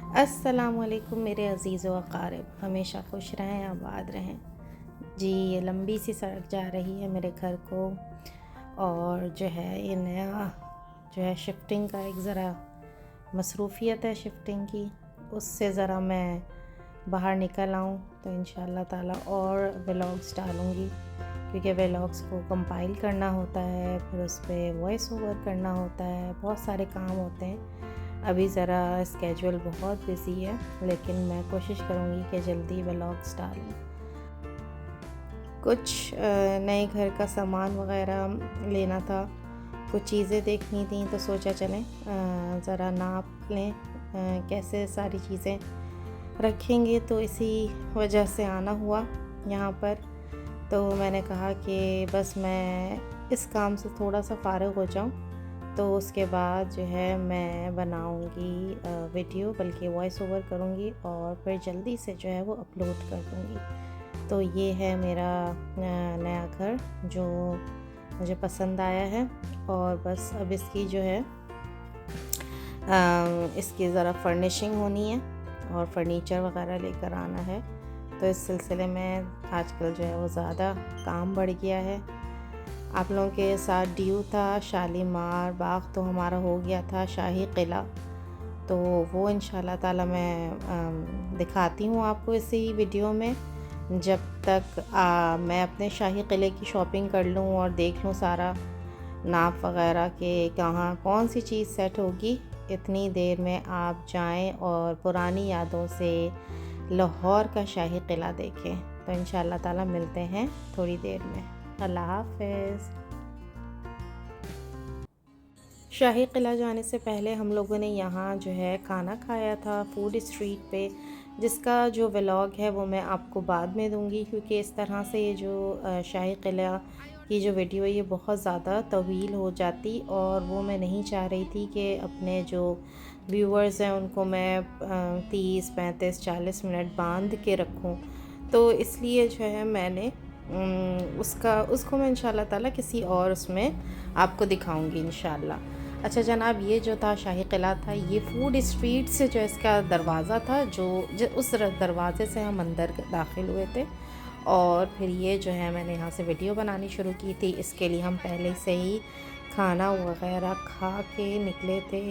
अस्सलामुअलैकुम मेरे अज़ीज़ व अक़ारिब, हमेशा खुश रहें, आबाद रहें। जी, ये लंबी सी सड़क जा रही है मेरे घर को। और जो है ये नया जो है शिफ्टिंग का एक ज़रा मसरूफ़ियत है शिफ्टिंग की, उससे ज़रा मैं बाहर निकल आऊँ तो इंशाअल्लाह ताला और व्लॉग्स डालूँगी, क्योंकि व्लॉग्स को कंपाइल करना होता है, फिर उस पे वॉइस ओवर करना होता है, बहुत सारे काम होते हैं। अभी ज़रा स्केड्यूल बहुत बिज़ी है, लेकिन मैं कोशिश करूँगी कि जल्दी व्लॉग्स डालूँ। कुछ नए घर का सामान वग़ैरह लेना था, कुछ चीज़ें देखनी थी, तो सोचा चलें ज़रा नाप लें कैसे सारी चीज़ें रखेंगे। तो इसी वजह से आना हुआ यहाँ पर। तो मैंने कहा कि बस मैं इस काम से थोड़ा सा फ़ारिग हो जाऊँ, तो उसके बाद जो है मैं बनाऊँगी वीडियो, बल्कि वॉइस ओवर करूँगी और फिर जल्दी से जो है वो अपलोड कर दूँगी। तो ये है मेरा नया घर जो मुझे पसंद आया है, और बस अब इसकी जो है इसकी ज़रा फर्निशिंग होनी है और फर्नीचर वगैरह लेकर आना है। तो इस सिलसिले में आजकल जो है वो ज़्यादा काम बढ़ गया है। आप लोगों के साथ ड्यू था, शालीमार बाग तो हमारा हो गया था, शाही किला, तो वो इंशाल्लाह ताला मैं दिखाती हूँ आपको इसी वीडियो में। जब तक मैं अपने शाही किले की शॉपिंग कर लूँ और देख लूँ सारा नाप वगैरह के कहाँ कौन सी चीज़ सेट होगी, इतनी देर में आप जाएं और पुरानी यादों से लाहौर का शाही किला देखें। तो इंशाल्लाह ताला मिलते हैं थोड़ी देर में। अल्लाह हाफ़िज़। शाही किला जाने से पहले हम लोगों ने यहाँ जो है खाना खाया था फूड स्ट्रीट पे, जिसका जो व्लॉग है वो मैं आपको बाद में दूँगी, क्योंकि इस तरह से ये जो शाही किला की जो वीडियो है ये बहुत ज़्यादा तवील हो जाती, और वो मैं नहीं चाह रही थी कि अपने जो व्यूअर्स हैं उनको मैं 30, 35, 40 मिनट बांध के रखूं। तो इसलिए जो है मैंने उसको मैं इंशाल्लाह ताला किसी और उसमें आपको दिखाऊंगी इंशाल्लाह। अच्छा जनाब, ये जो था शाही किला था, ये फूड स्ट्रीट से जो इसका दरवाज़ा था, जो उस दरवाज़े से हम अंदर दाखिल हुए थे, और फिर ये जो है मैंने यहाँ से वीडियो बनानी शुरू की थी। इसके लिए हम पहले से ही खाना वगैरह खा के निकले थे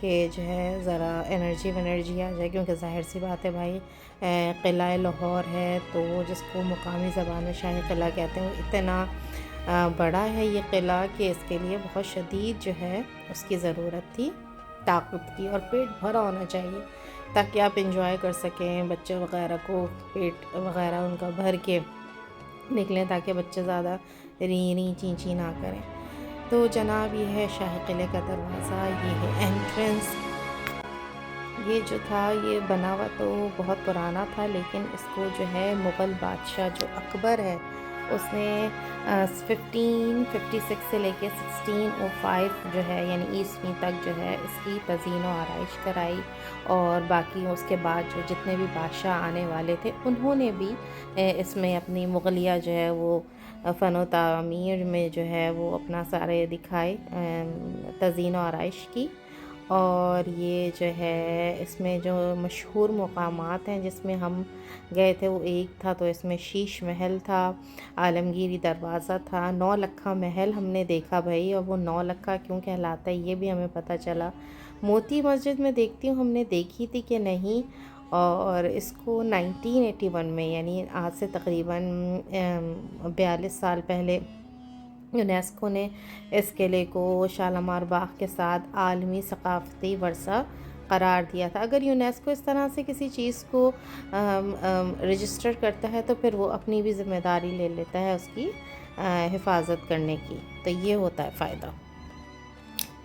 कि जो है ज़रा एनर्जी वनर्जी आ जाए, क्योंकि ज़ाहिर सी बात है भाई, किला लाहौर है तो जिसको मुकामी ज़बान में शाही किला कहते हैं, वो इतना बड़ा है ये किला कि इसके लिए बहुत शदीद जो है उसकी ज़रूरत थी ताकत की, और पेट भरा होना चाहिए ताकि आप इंजॉय कर सकें। बच्चे वगैरह को पेट वगैरह उनका भर के निकलें, ताकि बच्चे ज़्यादा री री ची ची ना करें। तो जनाब, ये है शाही किले का दरवाज़ा, ये है एंट्रेंस। ये जो था ये बना हुआ तो बहुत पुराना था, लेकिन इसको जो है मुग़ल बादशाह जो अकबर है उसने 1556 से लेके 1605 जो है यानी ईस्वी तक जो है इसकी तज़ीन व आराइश कराई, और बाकी उसके बाद जो जितने भी बादशाह आने वाले थे उन्होंने भी इसमें अपनी मुग़लिया जो है वो फ़न व तामीर में जो है वो अपना सारे दिखाए तज़ीन व आराइश की। और ये जो है इसमें जो मशहूर मकामात हैं जिसमें हम गए थे, वो एक था तो इसमें शीश महल था, आलमगीरी दरवाज़ा था, 9 लक्खा महल हमने देखा भाई, और वो 9 लक्खा क्यों कहलाता है ये भी हमें पता चला। मोती मस्जिद में देखती हूँ हमने देखी थी कि नहीं, और इसको 1981 में यानी आज से तकरीबन 42 साल पहले यूनेस्को ने इस किले को शालीमार बाग के साथ आलमी सकाफ़ती वर्सा करार दिया था। अगर यूनेस्को इस तरह से किसी चीज़ को रजिस्टर करता है तो फिर वो अपनी भी ज़िम्मेदारी ले लेता है उसकी हिफाजत करने की, तो ये होता है फ़ायदा।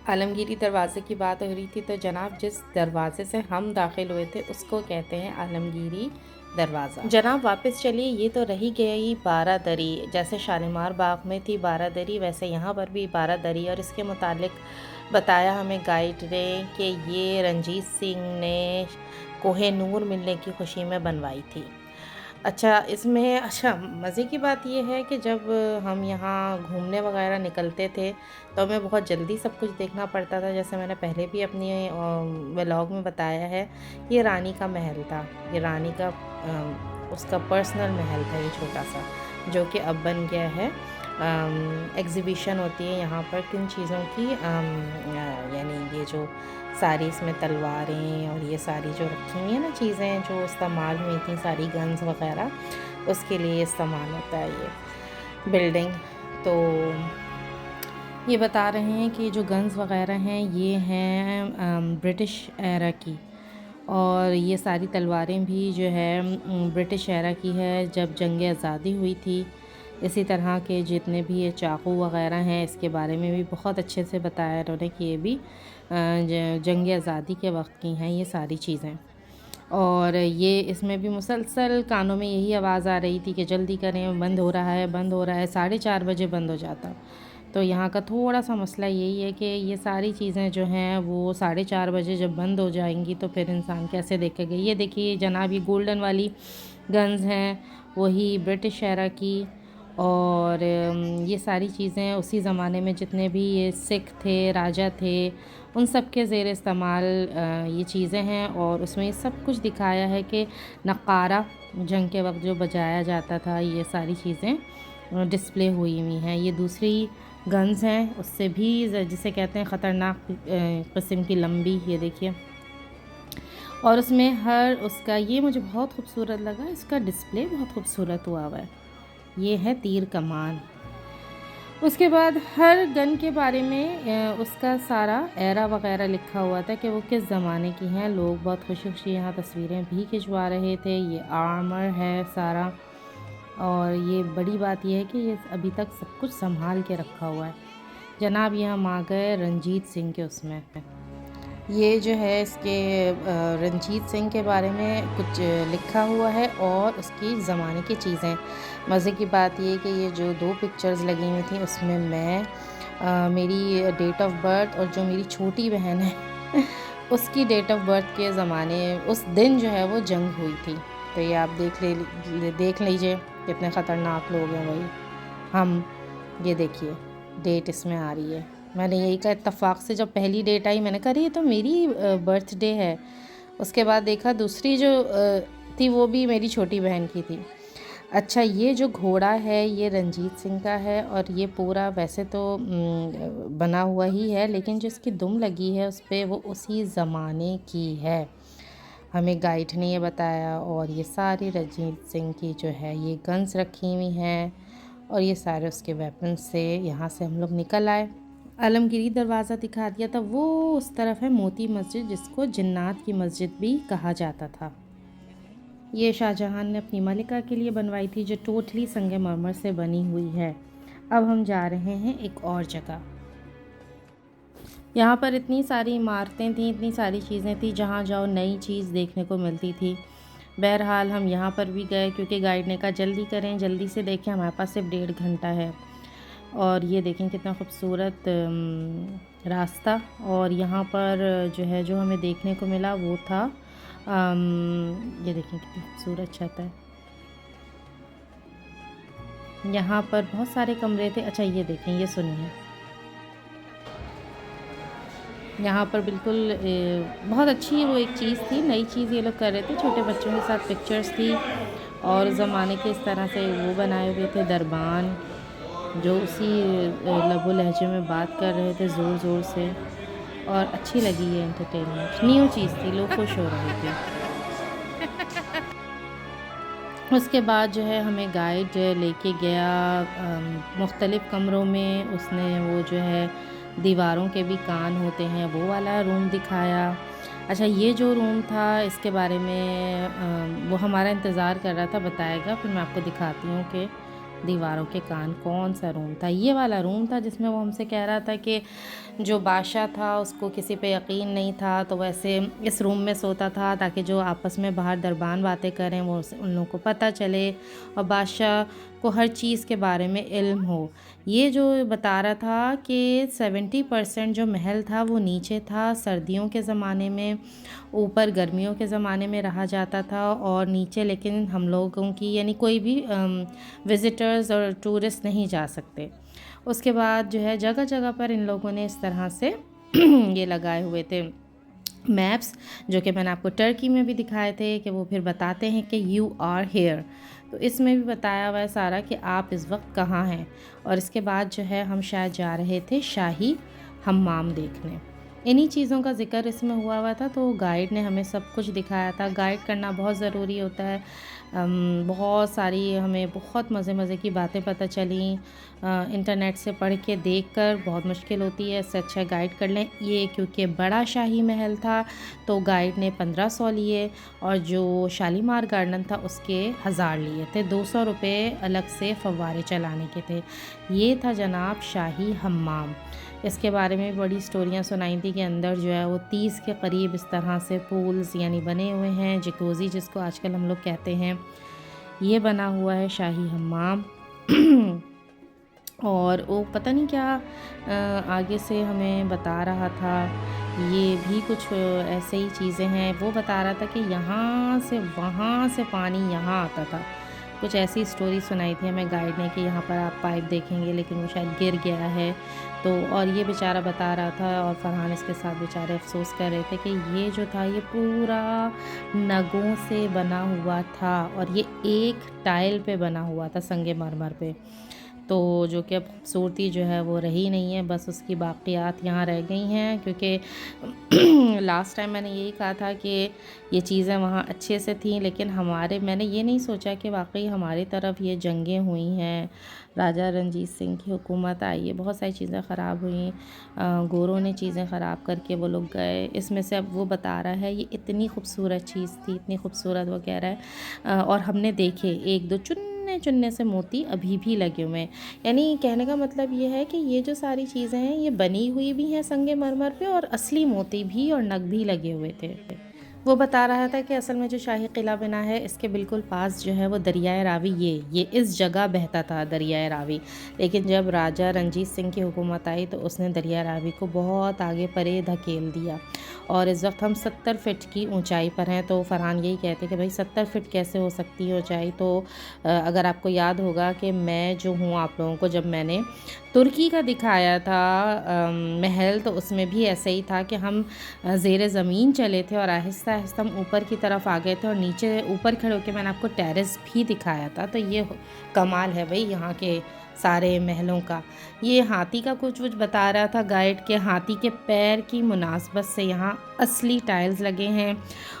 आलमगीरी दरवाज़े की बात हो रही थी, तो जनाब जिस दरवाज़े से हम दाखिल हुए थे उसको कहते हैं आलमगीरी दरवाज़ा। जनाब वापस चलिए, ये तो रही गई बारादरी, जैसे शालीमार बाग में थी बारादरी वैसे यहाँ पर भी बारादरी, और इसके मुतालिक बताया हमें गाइड ने कि ये रंजीत सिंह ने कोहे नूर मिलने की खुशी में बनवाई थी। अच्छा इसमें अच्छा मज़े की बात ये है कि जब हम यहाँ घूमने वगैरह निकलते थे तो हमें बहुत जल्दी सब कुछ देखना पड़ता था। जैसे मैंने पहले भी अपनी व्लॉग में बताया है, ये रानी का महल था। ये रानी का उसका पर्सनल महल था ये छोटा-सा, जो कि अब बन गया है। एग्ज़िबिशन होती है यहाँ पर किन चीज़ों की, यानी ये जो सारी इसमें तलवारें और ये सारी जो रखी हुई हैं ना चीज़ें जो इस्तेमाल हुई थी, सारी गन्स वग़ैरह, उसके लिए इस्तेमाल होता है ये बिल्डिंग। तो ये बता रहे हैं कि जो गन्स वग़ैरह हैं ये हैं ब्रिटिश एरा की, और ये सारी तलवारें भी जो है ब्रिटिश एरा की है जब जंग आज़ादी हुई थी। इसी तरह के जितने भी ये चाकू वग़ैरह हैं इसके बारे में भी बहुत अच्छे से बताया इन्होंने कि ये भी जंग आज़ादी के वक्त की हैं ये सारी चीज़ें। और ये इसमें भी मुसलसल कानों में यही आवाज़ आ रही थी कि जल्दी करें, बंद हो रहा है, बंद हो रहा है। 4:30 बजे बंद हो जाता। तो यहाँ का थोड़ा सा मसला यही है कि ये सारी चीज़ें जो हैं वो 4:30 बजे जब बंद हो जाएंगी तो फिर इंसान कैसे देखेगा। ये देखिए जनाब, ये गोल्डन वाली गन्स हैं, वही ब्रिटिश एरा की। और ये सारी चीज़ें उसी ज़माने में जितने भी ये सिख थे, राजा थे, उन सब के ज़ेर इस्तेमाल ये चीज़ें हैं। और उसमें ये सब कुछ दिखाया है कि नक़ारा जंग के वक्त जो बजाया जाता था, ये सारी चीज़ें डिस्प्ले हुई हुई हैं। ये दूसरी गन्स हैं उससे भी जिसे कहते हैं ख़तरनाक किस्म की लंबी, ये देखिए। और उसमें हर उसका ये मुझे बहुत खूबसूरत लगा, इसका डिस्प्ले बहुत खूबसूरत हुआ हुआ है। ये है तीर कमान। उसके बाद हर गन के बारे में उसका सारा एरा वगैरह लिखा हुआ था कि वो किस ज़माने की हैं। लोग बहुत खुशी खुशी यहाँ तस्वीरें भी खिंचवा रहे थे। ये आर्मर है सारा, और ये बड़ी बात यह है कि ये अभी तक सब कुछ संभाल के रखा हुआ है। जनाब ये हम आ गए रंजीत सिंह के उसमें। ये जो है इसके रंजीत सिंह के बारे में कुछ लिखा हुआ है और उसकी ज़माने की चीज़ें। मज़े की बात ये कि ये जो 2 पिक्चर्स लगी हुई थी उसमें मैं मेरी डेट ऑफ बर्थ और जो मेरी छोटी बहन है उसकी डेट ऑफ बर्थ के ज़माने, उस दिन जो है वो जंग हुई थी। तो ये आप देख लीजिए कितने ख़तरनाक लोग हैं भाई हम। ये देखिए डेट इसमें आ रही है। मैंने यही कहा, इत्तेफाक से जब पहली डेट आई मैंने कहा अरे ये तो मेरी बर्थडे है। उसके बाद देखा दूसरी जो थी वो भी मेरी छोटी बहन की थी। अच्छा ये जो घोड़ा है ये रंजीत सिंह का है, और ये पूरा वैसे तो बना हुआ ही है, लेकिन जो इसकी दुम लगी है उस पर वो उसी ज़माने की है, हमें गाइड ने ये बताया। और ये सारी रंजीत सिंह की जो है ये गन्स रखी हुई हैं, और ये सारे उसके वेपन्स से यहाँ से हम लोग निकल आए। आलमगीरी दरवाज़ा दिखा दिया था, वो उस तरफ है मोती मस्जिद, जिसको जिन्नात की मस्जिद भी कहा जाता था। ये शाहजहां ने अपनी मलिका के लिए बनवाई थी, जो टोटली संगमरमर से बनी हुई है। अब हम जा रहे हैं एक और जगह। यहाँ पर इतनी सारी इमारतें थीं, इतनी सारी चीज़ें थी, जहाँ जाओ नई चीज़ देखने को मिलती थी। बहरहाल हम यहाँ पर भी गए क्योंकि गाइड ने कहा जल्दी करें, जल्दी से देखें, हमारे पास सिर्फ 1.5 घंटा है। और ये देखें कितना खूबसूरत रास्ता। और यहाँ पर जो है जो हमें देखने को मिला वो था ये देखें कितनी खूबसूरत छत है। यहाँ पर बहुत सारे कमरे थे। अच्छा ये देखें, ये सुनिए, यहाँ पर बिल्कुल बहुत अच्छी वो एक चीज़ थी, नई चीज़ ये लोग कर रहे थे। छोटे बच्चों के साथ पिक्चर्स थी, और ज़माने के इस तरह से वो बनाए हुए थे दरबान, जो उसी लबो लहजे में बात कर रहे थे ज़ोर ज़ोर से। और अच्छी लगी ये एंटरटेनमेंट, न्यू चीज़ थी, लोग खुश हो रहे थे। उसके बाद जो है हमें गाइड लेके गया मुख्तलिफ़ कमरों में। उसने वो जो है दीवारों के भी कान होते हैं वो वाला रूम दिखाया। अच्छा ये जो रूम था इसके बारे में वो हमारा इंतज़ार कर रहा था, बताएगा, फिर मैं आपको दिखाती हूँ कि दीवारों के कान कौन सा रूम था। ये वाला रूम था जिसमें वो हमसे कह रहा था कि जो बादशाह था उसको किसी पे यकीन नहीं था, तो वैसे इस रूम में सोता था ताकि जो आपस में बाहर दरबान बातें करें वो उन लोगों को पता चले, और बादशाह को हर चीज़ के बारे में इल्म हो। ये जो बता रहा था कि 70% जो महल था वो नीचे था सर्दियों के ज़माने में, ऊपर गर्मियों के ज़माने में रहा जाता था और नीचे लेकिन हम लोगों की यानी कोई भी विज़िटर्स और टूरिस्ट नहीं जा सकते। उसके बाद जो है जगह जगह पर इन लोगों ने इस तरह से ये लगाए हुए थे मैप्स, जो कि मैंने आपको टर्की में भी दिखाए थे कि वो फिर बताते हैं कि यू आर हेयर। तो इसमें भी बताया हुआ है सारा कि आप इस वक्त कहाँ हैं। और इसके बाद जो है हम शायद जा रहे थे शाही हम्माम देखने। इन्हीं चीज़ों का ज़िक्र इसमें हुआ था, तो गाइड ने हमें सब कुछ दिखाया था। गाइड करना बहुत ज़रूरी होता है। बहुत सारी हमें बहुत मज़े की बातें पता चली। इंटरनेट से पढ़ के देख कर बहुत मुश्किल होती है, इससे अच्छा गाइड कर लें। ये क्योंकि बड़ा शाही महल था तो गाइड ने 1500 लिए और जो शालीमार गार्डन था उसके 1000 लिए थे। 200 रुपये अलग से फव्वारे चलाने के थे। ये था जनाब शाही हम्माम। इसके बारे में बड़ी स्टोरियाँ सुनाई थी कि अंदर जो है वो 30 के करीब इस तरह से पूल्स यानी बने हुए हैं, जकूज़ी जिसको आजकल हम लोग कहते हैं, ये बना हुआ है शाही हम्माम। और वो पता नहीं क्या आगे से हमें बता रहा था, ये भी कुछ ऐसे ही चीज़ें हैं। वो बता रहा था कि यहाँ से वहाँ से पानी यहाँ आता था, कुछ ऐसी स्टोरी सुनाई थी हमें गाइड ने कि यहाँ पर आप पाइप देखेंगे लेकिन वो शायद गिर गया है। तो और ये बेचारा बता रहा था और फरहान इसके साथ बेचारे अफसोस कर रहे थे कि ये जो था ये पूरा नगों से बना हुआ था और ये एक टाइल पे बना हुआ था, संगे मरमर पे। तो जो कि अब खूबसूरती जो है वो रही नहीं है, बस उसकी बाक़ियात यहाँ रह गई हैं। क्योंकि लास्ट टाइम मैंने यही कहा था कि ये चीज़ें वहाँ अच्छे से थीं, लेकिन मैंने ये नहीं सोचा कि वाकई हमारी तरफ ये जंगें हुई हैं, राजा रंजीत सिंह की हुकूमत आई है, बहुत सारी चीज़ें ख़राब हुई, गोरों ने चीज़ें ख़राब करके वो लोग गए। इसमें से अब वो बता रहा है ये इतनी खूबसूरत चीज़ थी, इतनी खूबसूरत, वो कह रहा है और हमने देखे एक दो चुन्ने चुन्ने से मोती अभी भी लगे हुए हैं। यानी कहने का मतलब ये है कि ये जो सारी चीज़ें हैं ये बनी हुई भी हैं संगे मरमर पे और असली मोती भी और नग भी लगे हुए थे। वो बता रहा था कि असल में जो शाही किला बना है इसके बिल्कुल पास जो है वो दरियाए रावी, ये इस जगह बहता था दरियाए रावी। लेकिन जब राजा रंजीत सिंह की हुकूमत आई तो उसने दरिया रावी को बहुत आगे परे धकेल दिया और इस वक्त हम 70 फ़िट की ऊंचाई पर हैं। तो फरहान यही कहते कि भाई 70 फ़िट कैसे हो सकती है ऊंचाई। तो अगर आपको याद होगा कि मैं जो हूँ आप लोगों को जब मैंने तुर्की का दिखाया था महल, तो उसमें भी ऐसे ही था कि हम ज़ेरे ज़मीन चले थे और आहिस्ता आहिस्ता हम ऊपर की तरफ आ गए थे और नीचे ऊपर खड़े होकर मैंने आपको टेरेस भी दिखाया था। तो ये कमाल है भाई यहाँ के सारे महलों का। ये हाथी का कुछ बता रहा था गाइड के, हाथी के पैर की मुनासबत से यहाँ असली टाइल्स लगे हैं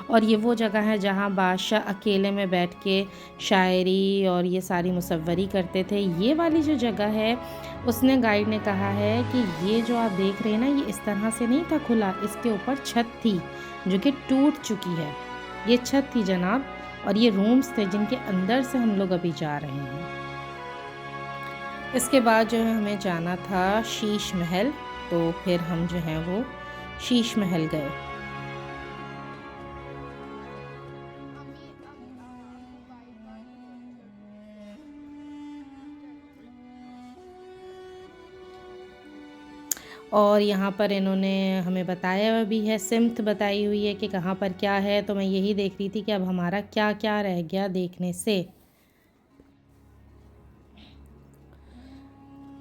और ये वो जगह है जहाँ बादशाह अकेले में बैठ के शायरी और ये सारी मुसव्वरी करते थे। ये वाली जो जगह है उसने गाइड ने कहा है कि ये जो आप देख रहे हैं ना, ये इस तरह से नहीं था खुला, इसके ऊपर छत थी जो कि टूट चुकी है। ये छत थी जनाब और ये रूम्स थे जिनके अंदर से हम लोग अभी जा रहे हैं। इसके बाद जो है हमें जाना था शीश महल, तो फिर हम जो हैं वो शीश महल गए। और यहाँ पर इन्होंने हमें बताया हुआ भी है, सिमत बताई हुई है कि कहाँ पर क्या है। तो मैं यही देख रही थी कि अब हमारा क्या क्या रह गया देखने से।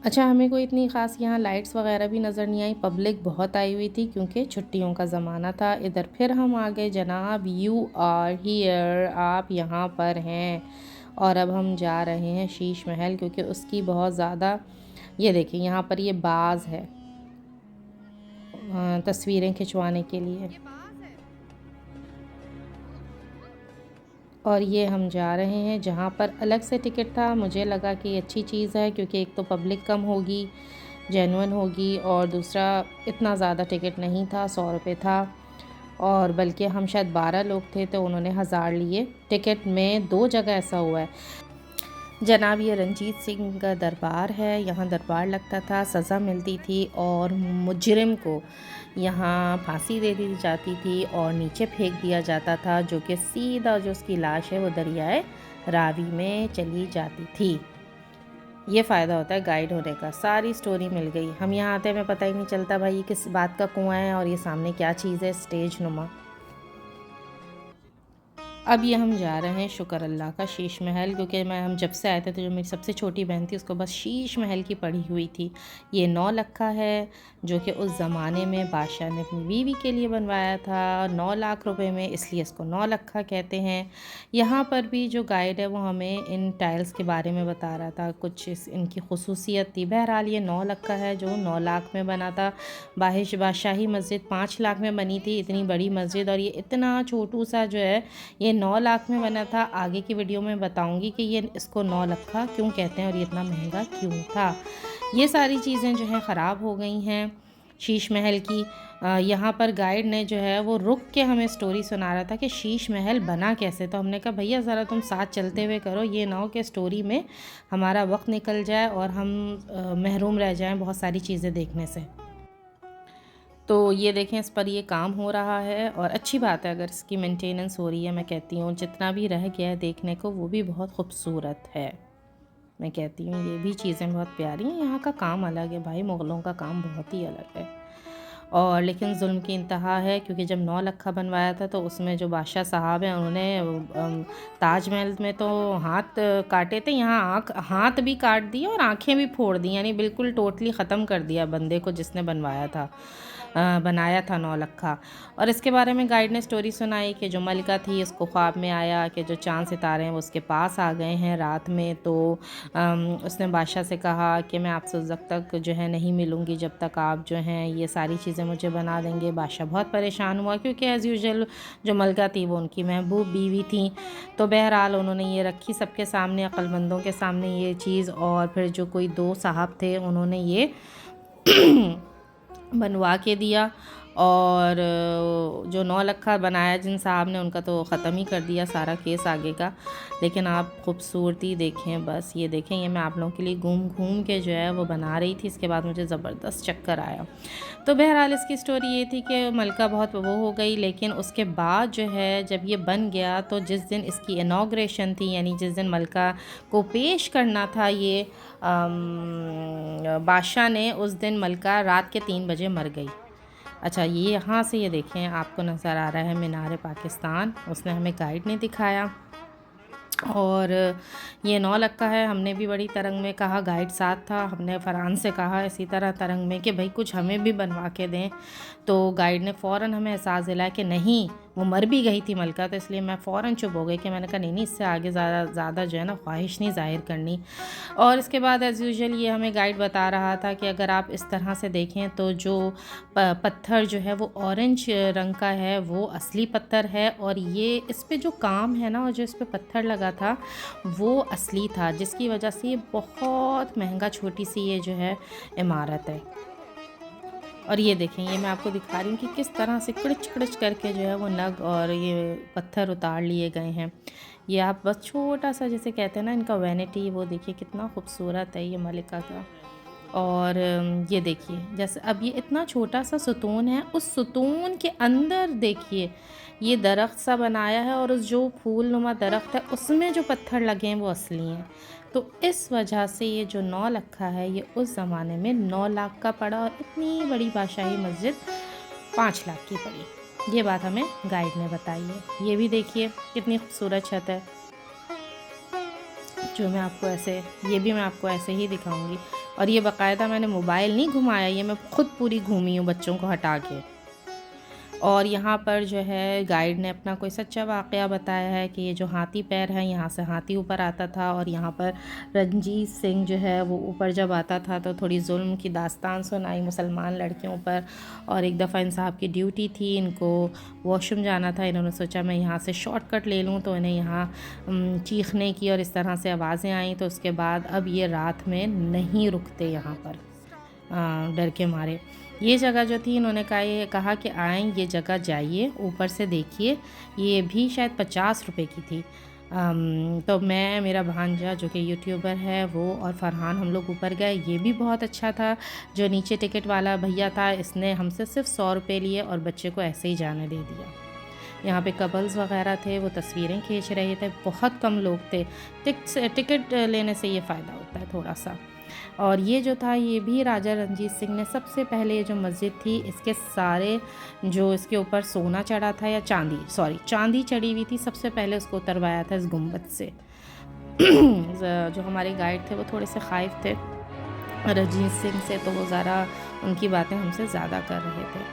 अच्छा, हमें कोई इतनी ख़ास यहाँ लाइट्स वगैरह भी नज़र नहीं आई, पब्लिक बहुत आई हुई थी क्योंकि छुट्टियों का ज़माना था। इधर फिर हम आ गए जनाब, यू आर हियर, आप यहाँ पर हैं। और अब हम जा रहे हैं शीश महल क्योंकि उसकी बहुत ज़्यादा, ये देखिए यहाँ पर ये बाज़ है तस्वीरें खिंचवाने के लिए। और ये हम जा रहे हैं जहाँ पर अलग से टिकट था। मुझे लगा कि अच्छी चीज़ है क्योंकि एक तो पब्लिक कम होगी, जेन्युइन होगी, और दूसरा इतना ज़्यादा टिकट नहीं था, 100 रुपये था। और बल्कि हम शायद 12 लोग थे तो उन्होंने 1000 लिए। टिकट में 2 जगह ऐसा हुआ है जनाब, ये रंजीत सिंह का दरबार है, यहाँ दरबार लगता था, सज़ा मिलती थी और मुजरिम को यहाँ फांसी दे दी जाती थी और नीचे फेंक दिया जाता था, जो कि सीधा जो उसकी लाश है वो दरियाए रावी में चली जाती थी। ये फ़ायदा होता है गाइड होने का, सारी स्टोरी मिल गई। हम यहाँ आते हमें पता ही नहीं चलता भाई ये किस बात का कुआं है और ये सामने क्या चीज़ है, स्टेज नुमा। अब ये हम जा रहे हैं शुक्र अल्लाह का शीश महल, क्योंकि हम जब से आए थे तो जो मेरी सबसे छोटी बहन थी उसको बस शीश महल की पड़ी हुई थी। ये 9 लक्खा है जो कि उस ज़माने में बादशाह ने अपनी बीवी के लिए बनवाया था 9 लाख रुपए में, इसलिए इसको 9 लक्खा कहते हैं। यहाँ पर भी जो गाइड है वो हमें इन टाइल्स के बारे में बता रहा था, कुछ इनकी खसूसियत थी। बहरहाल ये 9 लक्खा है जो 9 लाख में बना था। बादशाही मस्जिद 5 लाख में बनी थी, इतनी बड़ी मस्जिद, और ये इतना छोटू सा जो है ये 9 लाख में बना था। आगे की वीडियो में बताऊंगी कि ये इसको 9 लक्खा क्यों कहते हैं और ये इतना महंगा क्यों था। ये सारी चीज़ें जो हैं ख़राब हो गई हैं शीश महल की। यहाँ पर गाइड ने जो है वो रुक के हमें स्टोरी सुना रहा था कि शीश महल बना कैसे। तो हमने कहा भैया ज़रा तुम साथ चलते हुए करो, ये ना हो कि स्टोरी में हमारा वक्त निकल जाए और हम महरूम रह जाएं बहुत सारी चीज़ें देखने से। तो ये देखें इस पर ये काम हो रहा है और अच्छी बात है अगर इसकी मेंटेनेंस हो रही है। मैं कहती हूँ जितना भी रह गया है देखने को वो भी बहुत खूबसूरत है। मैं कहती हूँ ये भी चीज़ें बहुत प्यारी हैं। यहाँ का काम अलग है भाई, मुग़लों का काम बहुत ही अलग है। और लेकिन जुल्म की इंतहा है, क्योंकि जब 9 लक्खा बनवाया था तो उसमें जो बादशाह साहब हैं उन्होंने ताजमहल में तो हाथ काटे थे, यहाँ हाथ भी काट दिए और आँखें भी फोड़ दी, यानी बिल्कुल टोटली ख़त्म कर दिया बंदे को जिसने बनाया था 9 लक्खा। और इसके बारे में गाइड ने स्टोरी सुनाई कि जो मलिका थी उसको ख्वाब में आया कि जो चाँद सितारे हैं वो उसके पास आ गए हैं रात में। तो उसने बादशाह से कहा कि मैं आपसे उस वक्त तक जो है नहीं मिलूँगी जब तक आप जो हैं ये सारी चीज़ें मुझे बना देंगे। बादशाह बहुत परेशान हुआ, क्योंकि एज़ यूजुअल जो मलिका थी वो उनकी महबूब बीवी थी। तो बहरहाल उन्होंने ये रखी सबके सामने, अक्लमंदों के सामने ये चीज़, और फिर जो कोई 2 साहब थे उन्होंने ये बनवा के दिया। और जो 9 लक्खा बनाया जिन साहब ने उनका तो ख़त्म ही कर दिया सारा केस आगे का। लेकिन आप खूबसूरती देखें, बस ये देखें, ये मैं आप लोगों के लिए घूम घूम के जो है वो बना रही थी। इसके बाद मुझे ज़बरदस्त चक्कर आया। तो बहरहाल इसकी स्टोरी ये थी कि मलिका बहुत वो हो गई, लेकिन उसके बाद जो है जब ये बन गया तो जिस दिन इसकी इनॉग्रेशन थी, यानी जिस दिन मलिका को पेश करना था ये बादशाह ने, उस दिन मलिका रात के 3 बजे मर गई। अच्छा, ये यहाँ से ये देखें आपको नज़र आ रहा है मीनार पाकिस्तान, उसने हमें गाइड ने दिखाया। और ये 9 लक्खा है। हमने भी बड़ी तरंग में कहा, गाइड साथ था, हमने फरहान से कहा इसी तरह तरंग में कि भाई कुछ हमें भी बनवा के दें। तो गाइड ने फ़ौरन हमें एहसास दिलाया कि नहीं, वो मर भी गई थी मलिका। तो इसलिए मैं फ़ौरन चुप हो गई कि मैंने कहा नहीं इससे आगे ज़्यादा जो है ना ख्वाहिश नहीं ज़ाहिर करनी। और इसके बाद एज़ यूजुअल ये हमें गाइड बता रहा था कि अगर आप इस तरह से देखें तो जो पत्थर जो है वो ऑरेंज रंग का है, वो असली पत्थर है। और ये इस पे जो काम है ना, और जो इस पे पत्थर लगा था वो असली था, जिसकी वजह से ये बहुत महंगा छोटी सी ये जो है इमारत है। और ये देखें, ये मैं आपको दिखा रही हूँ कि किस तरह से किड़च किड़च करके जो है वो नग और ये पत्थर उतार लिए गए हैं। ये आप बस छोटा सा जैसे कहते हैं ना इनका वैनिटी, वो देखिए कितना खूबसूरत है ये मलिका का। और ये देखिए जैसे अब ये इतना छोटा सा सुतून है, उस सुतून के अंदर देखिए ये दरख्त सा बनाया है, और उस जो फूल नुमा दरख्त है उसमें जो पत्थर लगे हैं वो असली हैं। तो इस वजह से ये जो 9 लक्खा है ये उस ज़माने में 9 लाख का पड़ा, और इतनी बड़ी बादशाही मस्जिद 5 लाख की पड़ी। ये बात हमें गाइड ने बताई है। ये भी देखिए कितनी खूबसूरत छत है, जो मैं आपको ऐसे, ये भी मैं आपको ऐसे ही दिखाऊंगी। और ये बाकायदा मैंने मोबाइल नहीं घुमाया, ये मैं खुद पूरी घूमी हूँ बच्चों को हटा के। और यहाँ पर जो है गाइड ने अपना कोई सच्चा वाक़या बताया है कि ये जो हाथी पैर है यहाँ से हाथी ऊपर आता था, और यहाँ पर रंजीत सिंह जो है वो ऊपर जब आता था तो थोड़ी जुल्म की दास्तान सुनाई मुसलमान लड़कियों पर। और एक दफ़ा इन साहब की ड्यूटी थी, इनको वॉशरूम जाना था, इन्होंने सोचा मैं यहाँ से शॉर्टकट ले लूँ, तो इन्हें यहाँ चीखने की और इस तरह से आवाज़ें आई। तो उसके बाद अब ये रात में नहीं रुकते यहाँ पर डर के मारे। ये जगह जो थी इन्होंने कहा कि आएँ ये जगह जाइए, ऊपर से देखिए। ये भी शायद 50 रुपए की थी। तो मैं, मेरा भांजा जो कि यूट्यूबर है वो और फरहान, हम लोग ऊपर गए। ये भी बहुत अच्छा था। जो नीचे टिकट वाला भैया था इसने हमसे सिर्फ 100 रुपये लिए और बच्चे को ऐसे ही जाने दे दिया। यहाँ पे कपल्स वगैरह थे, वो तस्वीरें खींच रहे थे। बहुत कम लोग थे। टिकट लेने से ये फ़ायदा होता है थोड़ा सा। और ये जो था ये भी राजा रणजीत सिंह ने सबसे पहले, ये जो मस्जिद थी इसके सारे जो इसके ऊपर सोना चढ़ा था या चांदी चढ़ी हुई थी, सबसे पहले उसको उतरवाया था इस गुंबद से। जो हमारे गाइड थे वो थोड़े से खाइफ थे रणजीत सिंह से, तो वो ज़रा उनकी बातें हमसे ज़्यादा कर रहे थे।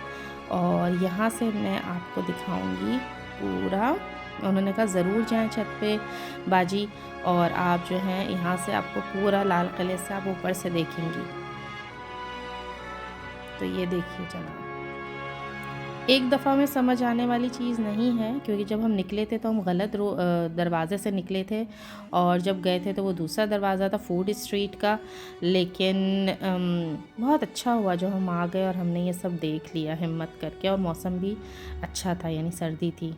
और यहाँ से मैं आपको दिखाऊंगी पूरा। उन्होंने कहा ज़रूर जाएं छत पे बाजी, और आप जो हैं यहाँ से आपको पूरा लाल किले से आप ऊपर से देखेंगी। तो ये देखिए जनाब, एक दफ़ा में समझ आने वाली चीज़ नहीं है, क्योंकि जब हम निकले थे तो हम गलत दरवाज़े से निकले थे, और जब गए थे तो वो दूसरा दरवाज़ा था फूड स्ट्रीट का। लेकिन बहुत अच्छा हुआ जो हम आ गए और हमने ये सब देख लिया हिम्मत करके, और मौसम भी अच्छा था, यानी सर्दी थी।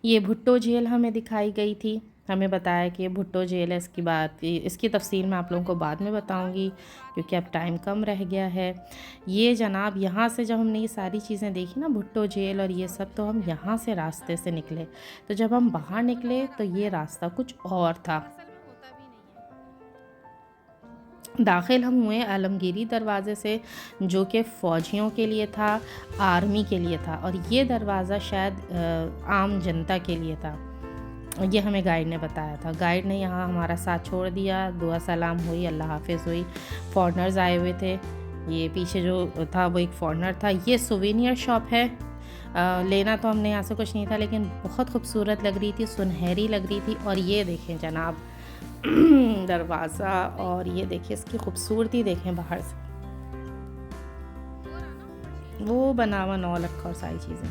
ये भुट्टो झील हमें दिखाई गई थी, हमें बताया कि ये भुट्टो झील है। इसकी तफसील मैं आप लोगों को बाद में बताऊंगी, क्योंकि अब टाइम कम रह गया है। ये जनाब यहाँ से जब हमने ये सारी चीज़ें देखी ना, भुट्टो झील और ये सब, तो हम यहाँ से रास्ते से निकले। तो जब हम बाहर निकले तो ये रास्ता कुछ और था। दाखिल हम हुए आलमगीरी दरवाज़े से, जो कि फ़ौजियों के लिए था, आर्मी के लिए था, और ये दरवाज़ा शायद आम जनता के लिए था। ये हमें गाइड ने बताया था। गाइड ने यहाँ हमारा साथ छोड़ दिया, दुआ सलाम हुई, अल्लाह हाफिज़ हुई। फॉरनर्स आए हुए थे, ये पीछे जो था वो एक फॉरनर था। ये सुवेनियर शॉप है। लेना तो हमने यहाँ से कुछ नहीं था, लेकिन बहुत खूबसूरत लग रही थी, सुनहरी लग रही थी। और ये देखें जनाब दरवाज़ा, और ये देखिए इसकी खूबसूरती देखें बाहर से, वो बनावा नौ लखा और सारी चीज़ें।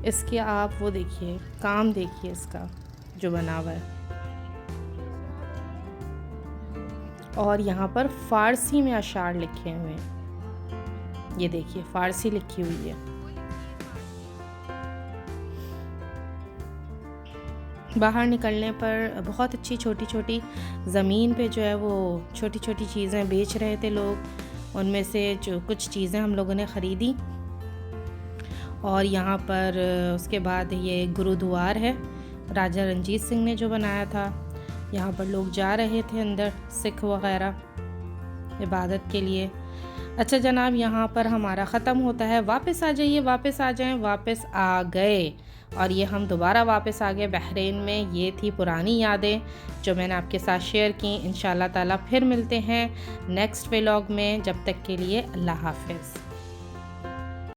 इसके आप वो देखिए, काम देखिए इसका जो बना हुआ है। और यहाँ पर फ़ारसी में अशार लिखे हुए हैं, ये देखिए फ़ारसी लिखी हुई है। बाहर निकलने पर बहुत अच्छी छोटी छोटी ज़मीन पे जो है वो छोटी छोटी चीज़ें बेच रहे थे लोग। उनमें से जो कुछ चीज़ें हम लोगों ने ख़रीदी। और यहाँ पर उसके बाद ये गुरुद्वार है, राजा रणजीत सिंह ने जो बनाया था। यहाँ पर लोग जा रहे थे अंदर, सिख वगैरह इबादत के लिए। अच्छा जनाब, यहाँ पर हमारा ख़त्म होता है। वापस आ जाइए, वापस आ जाएं। वापस आ गए, और ये हम दोबारा वापस आ गए बहरीन में। ये थी पुरानी यादें जो मैंने आपके साथ शेयर की। इंशाल्लाह ताला फिर मिलते हैं नेक्स्ट व्लॉग में। जब तक के लिए अल्लाह हाफ़िज़।